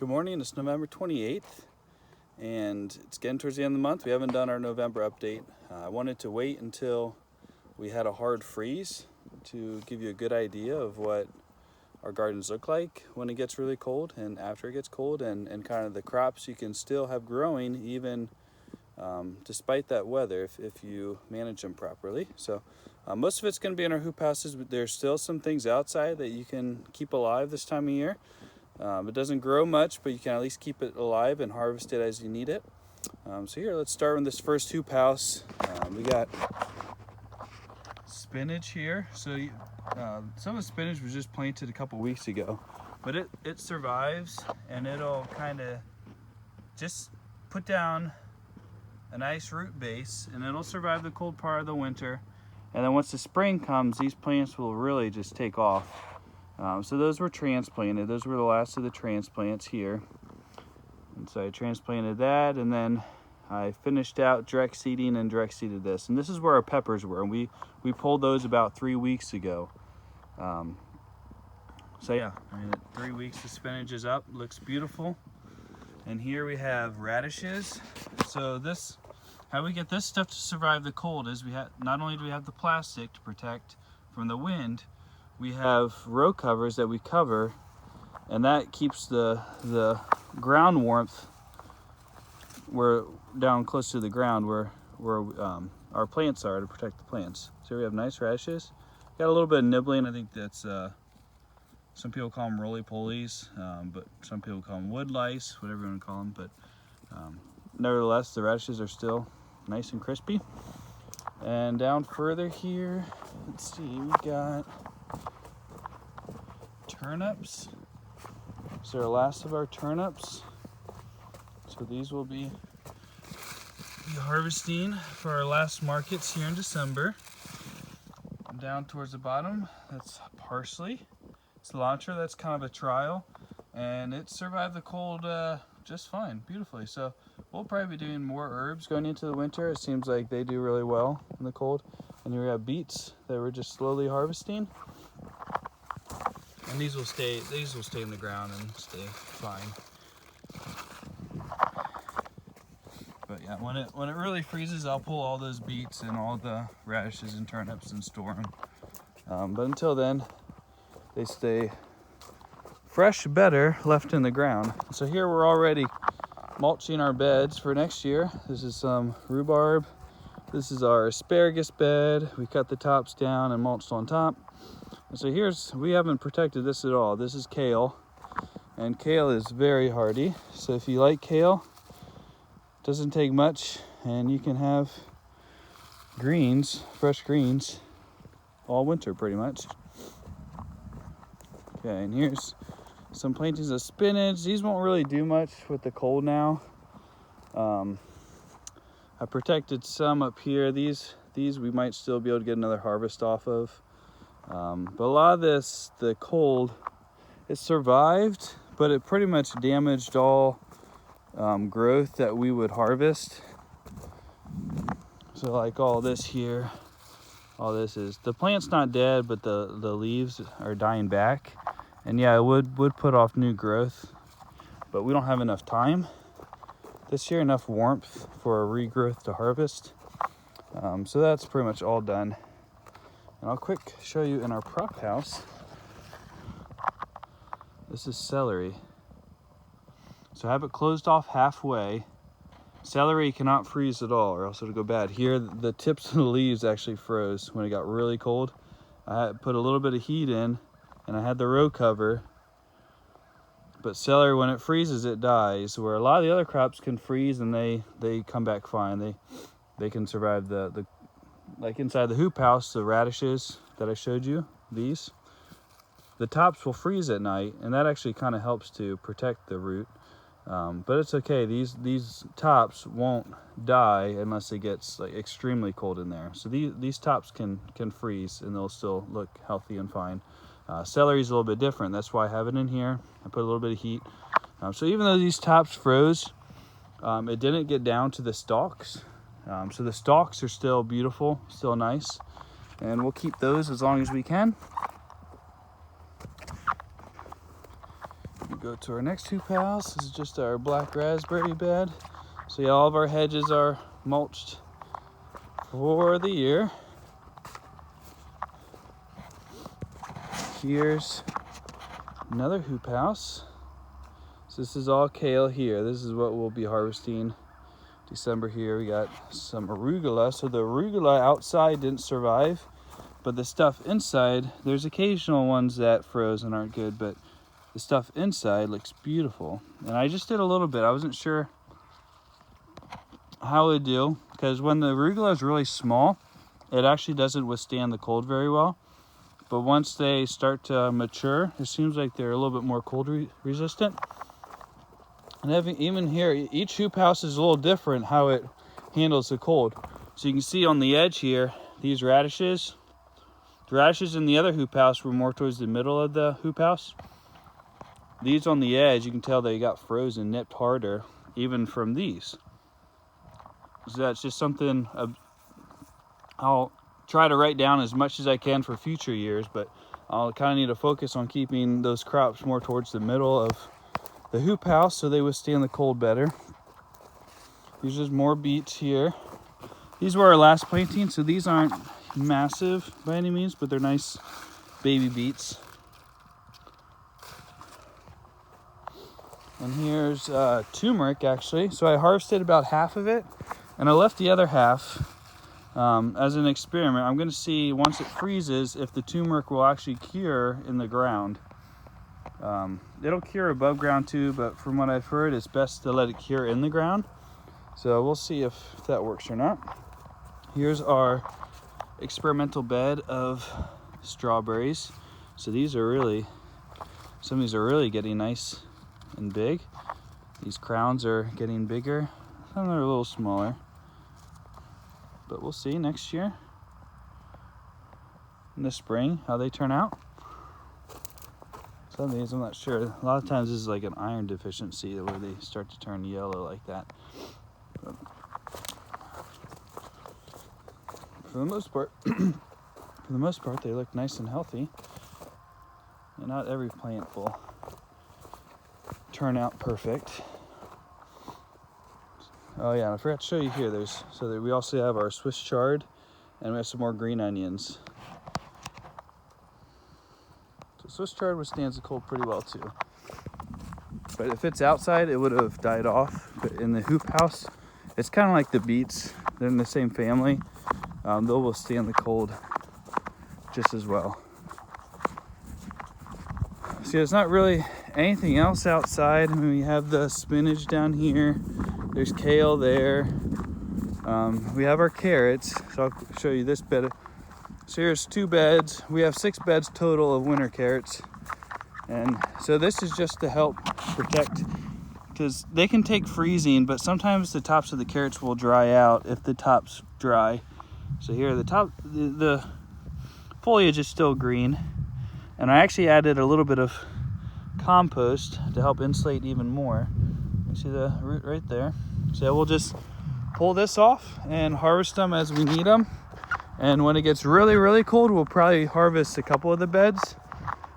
Good morning, it's November 28th and it's getting towards the end of the month. We haven't done our November update. I wanted to wait until we had a hard freeze to give you a good idea of what our gardens look like when it gets really cold and after it gets cold, and kind of the crops you can still have growing even despite that weather if you manage them properly. So most of it's going to be in our hoop houses, but there's still some things outside that you can keep alive this time of year. It doesn't grow much, but you can at least keep it alive and harvest it as you need it. So here, let's start with this first hoop house. We got spinach here. So some of the spinach was just planted a couple weeks ago, but it survives, and it'll kind of just put down a nice root base, and it'll survive the cold part of the winter. And then once the spring comes, these plants will really just take off. So those were transplanted. Those were the last of the transplants here. And so I transplanted that, and then I finished out direct seeding and direct seeded this. And this is where our peppers were, and we pulled those about 3 weeks ago. So yeah, I mean, 3 weeks the spinach is up, looks beautiful. And here we have radishes. So this, how we get this stuff to survive the cold is we have, not only do we have the plastic to protect from the wind, we have row covers that we cover, and that keeps the ground warmth. We're down close to the ground where our plants are, to protect the plants. So we have nice radishes. Got a little bit of nibbling. I think that's some people call them roly-polies, but some people call them wood lice, whatever you want to call them. But nevertheless, the radishes are still nice and crispy. And down further here, let's see, we got turnips. So our last of our turnips. So these will be harvesting for our last markets here in December. Down towards the bottom, that's parsley. Cilantro, that's kind of a trial, and it survived the cold just fine, beautifully. So we'll probably be doing more herbs going into the winter. It seems like they do really well in the cold. And here we have beets that we're just slowly harvesting. And these will stay in the ground and stay fine. But yeah, when it really freezes, I'll pull all those beets and all the radishes and turnips and store them. But until then, they stay fresh, better left in the ground. So here we're already mulching our beds for next year. This is some rhubarb. This is our asparagus bed. We cut the tops down and mulched on top. And so we haven't protected this at all. This is kale, and kale is very hardy. So if you like kale, it doesn't take much, and you can have greens, fresh greens, all winter pretty much. Okay, and here's some plantings of spinach. These won't really do much with the cold now. I protected some up here. These we might still be able to get another harvest off of. But a lot of this, the cold, it survived, but it pretty much damaged all growth that we would harvest. So like all this here, all this is, the plant's not dead, but the leaves are dying back. And yeah, it would put off new growth, but we don't have enough time this year, enough warmth for a regrowth to harvest. So that's pretty much all done. And I'll quick show you in our prop house. This is celery. So I have it closed off halfway. Celery cannot freeze at all, or else it'll go bad. Here, the tips of the leaves actually froze when it got really cold. I had put a little bit of heat in, and I had the row cover. But celery, when it freezes, it dies. Where a lot of the other crops can freeze and they come back fine. They can survive the like inside the hoop house, the radishes that I showed you, the tops will freeze at night, and that actually kind of helps to protect the root. But it's okay. These tops won't die unless it gets like extremely cold in there. So these tops can freeze, and they'll still look healthy and fine. Celery is a little bit different. That's why I have it in here. I put a little bit of heat. So even though these tops froze, it didn't get down to the stalks. So the stalks are still beautiful, still nice, and we'll keep those as long as we can. Go to our next hoop house. This is just our black raspberry bed. So yeah, all of our hedges are mulched for the year. Here's another hoop house. So this is all kale here. This is what we'll be harvesting December here. We got some arugula. So the arugula outside didn't survive, but the stuff inside, there's occasional ones that froze and aren't good, but the stuff inside looks beautiful. And I just did a little bit. I wasn't sure how it would do, because when the arugula is really small, it actually doesn't withstand the cold very well. But once they start to mature, it seems like they're a little bit more cold resistant. And even here, each hoop house is a little different how it handles the cold. So you can see on the edge here, these radishes. The radishes in the other hoop house were more towards the middle of the hoop house. These on the edge, you can tell they got frozen, nipped harder, even from these. So that's just something I'll try to write down as much as I can for future years, but I'll kind of need to focus on keeping those crops more towards the middle of the hoop house so they withstand the cold better. There's just more beets here. These were our last planting, so these aren't massive by any means, but they're nice baby beets. And here's turmeric, actually. So I harvested about half of it, and I left the other half as an experiment. I'm going to see, once it freezes, if the turmeric will actually cure in the ground. It'll cure above ground too, but from what I've heard, it's best to let it cure in the ground. So we'll see if that works or not. Here's our experimental bed of strawberries. So these are really, some of these are really getting nice and big. These crowns are getting bigger. Some are a little smaller. But we'll see next year in the spring how they turn out. Some of these I'm not sure. A lot of times this is like an iron deficiency where they start to turn yellow like that. But for the most part, they look nice and healthy. And not every plant will turn out perfect. Oh yeah, and I forgot to show you here. We also have our Swiss chard, and we have some more green onions. So Swiss chard withstands the cold pretty well too. But if it's outside, it would have died off. But in the hoop house, it's kind of like the beets. They're in the same family. They'll withstand the cold just as well. See, there's not really anything else outside. I mean, we have the spinach down here. There's kale there. We have our carrots. So I'll show you this bed. So here's 2 beds. We have 6 beds total of winter carrots. And so this is just to help protect, because they can take freezing, but sometimes the tops of the carrots will dry out if the top's dry. So here the foliage is still green. And I actually added a little bit of compost to help insulate even more. You see the root right there? So we'll just pull this off and harvest them as we need them. And when it gets really, really cold, we'll probably harvest a couple of the beds.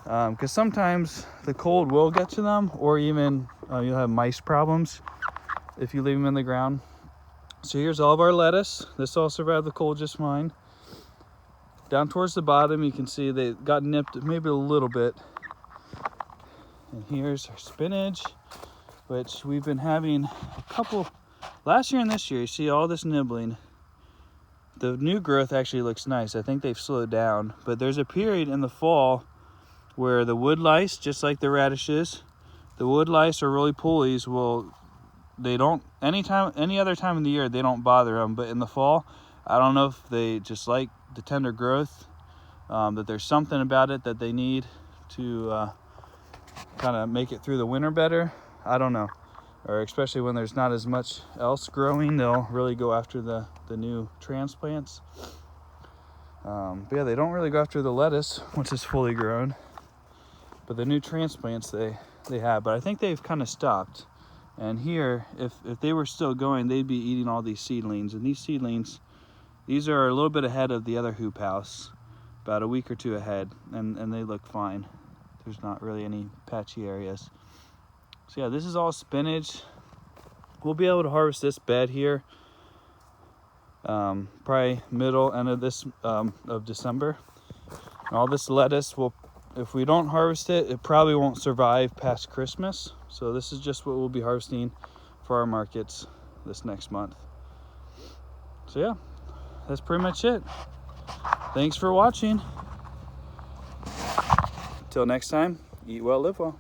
Because sometimes the cold will get to them, or even you'll have mice problems if you leave them in the ground. So here's all of our lettuce. This all survived the cold just fine. Down towards the bottom, you can see they got nipped maybe a little bit. And here's our spinach, which we've been having a couple, last year and this year. You see all this nibbling. The new growth actually looks nice. I think they've slowed down, but there's a period in the fall where the wood lice, just like the radishes, the wood lice or roly-polies any other time of the year, they don't bother them. But in the fall, I don't know if they just like the tender growth, that there's something about it that they need to kind of make it through the winter better. I don't know. Or especially when there's not as much else growing, they'll really go after the new transplants. But yeah, they don't really go after the lettuce once it's fully grown. But the new transplants they have. But I think they've kind of stopped. And here, if they were still going, they'd be eating all these seedlings. And these seedlings, these are a little bit ahead of the other hoop house, about a week or 2 ahead, and they look fine. There's not really any patchy areas. So yeah, this is all spinach. We'll be able to harvest this bed here probably end of this of December. And all this lettuce will, if we don't harvest it, it probably won't survive past Christmas. So this is just what we'll be harvesting for our markets this next month. So yeah, that's pretty much it. Thanks for watching. Till next time, eat well, live well.